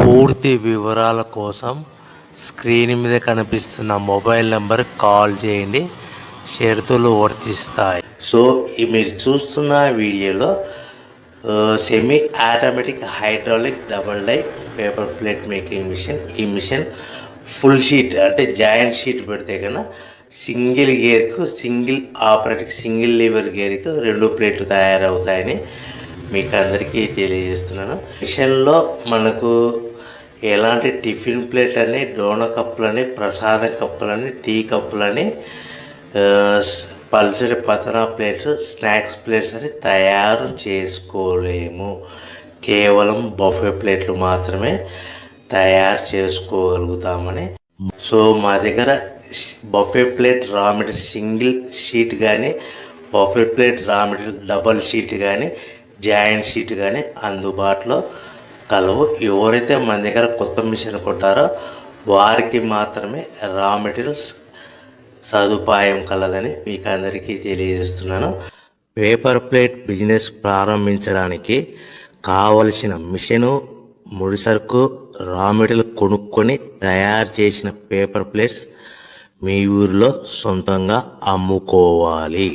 పూర్తి వివరాల కోసం స్క్రీన్ మీద కనిపిస్తున్న మొబైల్ నెంబర్ కాల్ చేయండి. షరతులు వర్తిస్తాయి. సో మీరు చూస్తున్న వీడియోలో semi automatic hydraulic double die paper plate making machine. ఈ మిషన్ ఫుల్ షీట్ అంటే జాయింట్ షీట్ పెడితే కన్నా సింగిల్ గేర్కు సింగిల్ ఆపరేటింగ్ సింగిల్ లీవర్ గేర్కు 2 ప్లేట్లు తయారవుతాయని మీకు అందరికీ తెలియజేస్తున్నాను. మిషన్లో మనకు ఎలాంటి టిఫిన్ ప్లేట్లని, డోనా కప్పులని, ప్రసాదం కప్పులని, టీ కప్పులని, పల్చడి పతనా ప్లేట్స్, స్నాక్స్ ప్లేట్స్ అని తయారు చేసుకోలేము. కేవలం బఫే ప్లేట్లు మాత్రమే తయారు చేసుకోగలుగుతామని. సో మా దగ్గర buffet plate raw material single sheet కానీ, buffet plate raw material double sheet కానీ, జాయింట్ షీట్ కానీ అందుబాటులో కలవు. ఎవరైతే మన దగ్గర కొత్త మిషన్ కొంటారో వారికి మాత్రమే రా మెటీరియల్స్ సదుపాయం కలదని మీకు అందరికీ తెలియజేస్తున్నాను. పేపర్ ప్లేట్ బిజినెస్ ప్రారంభించడానికి కావలసిన మిషను, ముడిసరుకు, రా మెటీరియల్ కొనుక్కొని తయారు చేసిన పేపర్ ప్లేట్స్ మీ ఊరిలో సొంతంగా అమ్ముకోవాలి.